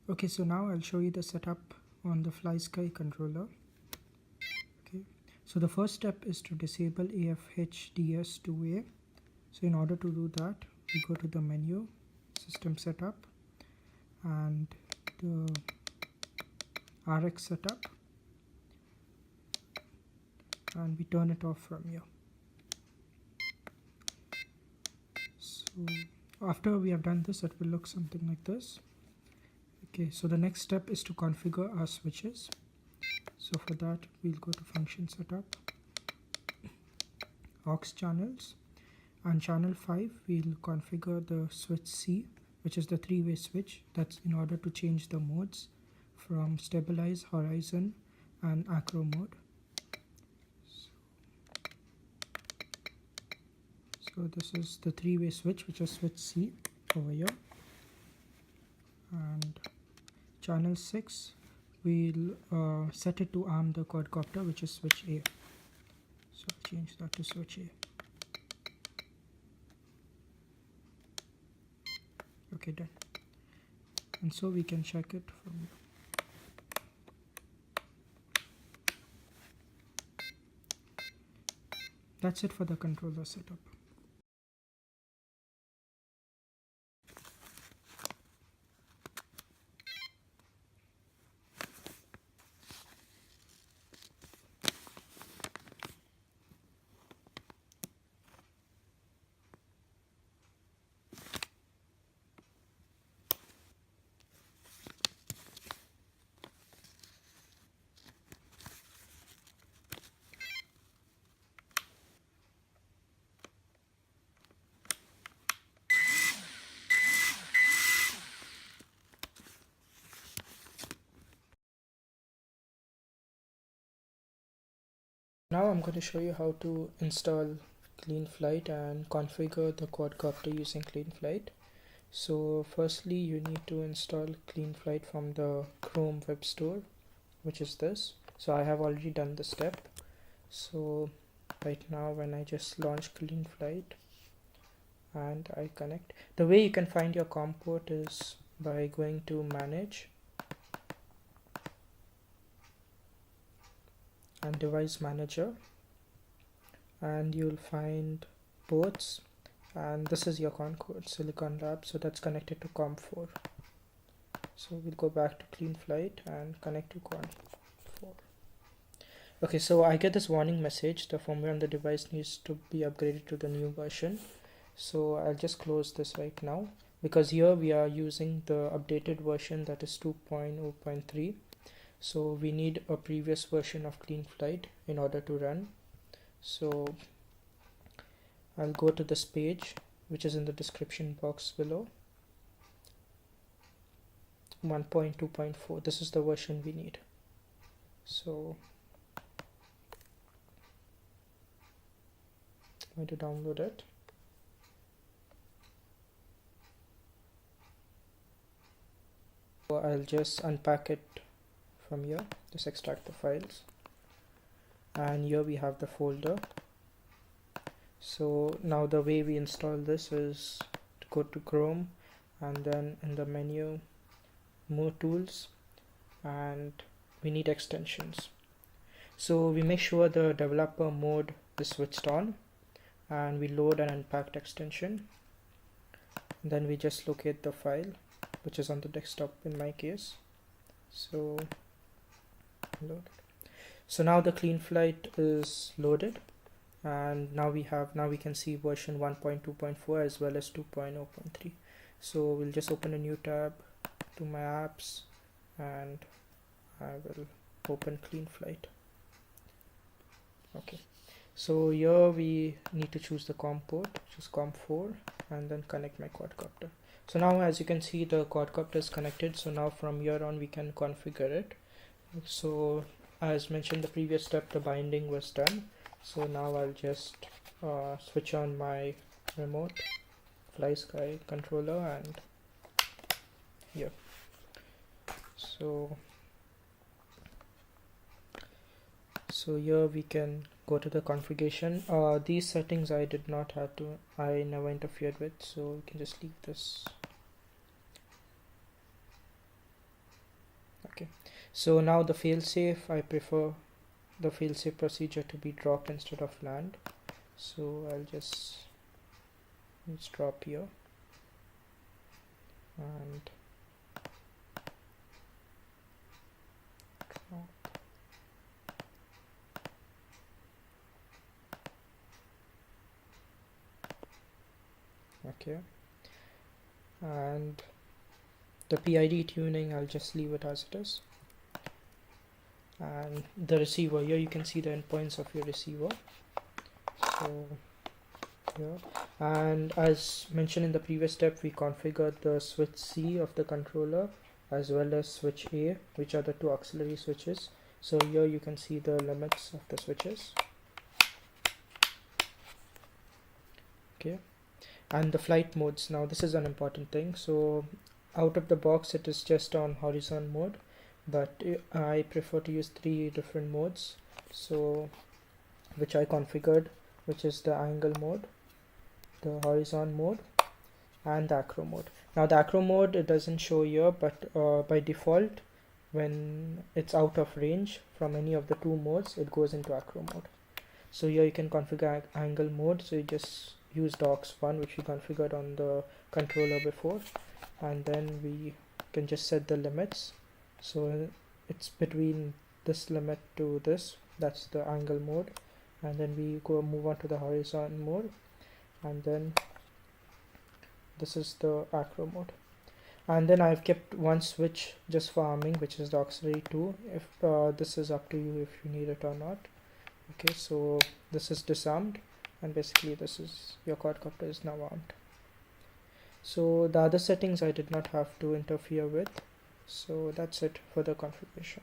Okay, so now I'll show you the setup on the FlySky controller. Okay, so the first step is to disable AFHDS2A. So in order to do that, we go to the menu, System Setup, and the RX setup, and we turn it off from here. So after we have done this, it will look something like this. Okay, so the next step is to configure our switches. So for that, we'll go to Function Setup, aux channels, and channel 5 we'll configure the switch C, which is the three-way switch. That's in order to change the modes from stabilize, horizon, and acro mode. So this is the three-way switch, which is switch C over here. And channel 6 we'll set it to arm the quadcopter, which is switch A. So I'll change that to switch A. Okay, done. And so we can check it from here. That's it for the controller setup. Now I'm going to show you how to install Cleanflight and configure the quadcopter using Cleanflight. So firstly, you need to install Cleanflight from the Chrome Web Store, which is this. So I have already done the step. So right now, when I just launch Cleanflight and I connect, the way you can find your COM port is by going to Manage and Device Manager, and you'll find ports, and this is your COM code, Silicon Lab, so that's connected to COM4. So we'll go back to Cleanflight and connect to COM4. Okay, so I get this warning message, the firmware on the device needs to be upgraded to the new version. So I'll just close this right now, because here we are using the updated version, that is 2.0.3. So we need a previous version of Cleanflight in order to run. So I'll go to this page, which is in the description box below. 1.2.4, this is the version we need. So I'm going to download it. So I'll just unpack it from here, just extract the files, and here we have the folder. So now the way we install this is to go to Chrome, and then in the menu, more tools, and we need extensions. So we make sure the developer mode is switched on, and we load an unpacked extension, and then we just locate the file, which is on the desktop in my case. So loaded. So now the Cleanflight is loaded, and now we can see version 1.2.4 as well as 2.0.3. So we'll just open a new tab to my apps, and I will open Cleanflight. Okay, so here we need to choose the COM port, which is COM4, and then connect my quadcopter. So now, as you can see, the quadcopter is connected. So now from here on we can configure it. So as mentioned the previous step, the binding was done. So now I'll just switch on my remote FlySky controller, and here. So here we can go to the configuration. These settings I never interfered with, so you can just leave this. Okay, so now the failsafe, I prefer the failsafe procedure to be drop instead of land. So I'll just drop here and drop. Okay, and the PID tuning, I'll just leave it as it is. And the receiver, here you can see the endpoints of your receiver. So here, and as mentioned in the previous step, we configured the switch C of the controller as well as switch A, which are the two auxiliary switches. So here you can see the limits of the switches. Okay, and the flight modes, now this is an important thing. So out of the box it is just on horizon mode, but I prefer to use 3 different modes, so which I configured, which is the angle mode, the horizon mode, and the acro mode. Now the acro mode, it doesn't show here, but by default when it's out of range from any of the 2 modes, it goes into acro mode. So here you can configure angle mode, so you just use the aux1 which we configured on the controller before, and then we can just set the limits. So it's between this limit to this, that's the angle mode, and then we move on to the horizon mode, and then this is the acro mode. And then I've kept one switch just for arming, which is the auxiliary 2. If this is up to you if you need it or not. Okay, so this is disarmed, and basically this is your quadcopter is now armed. So the other settings I did not have to interfere with. So that's it for the configuration.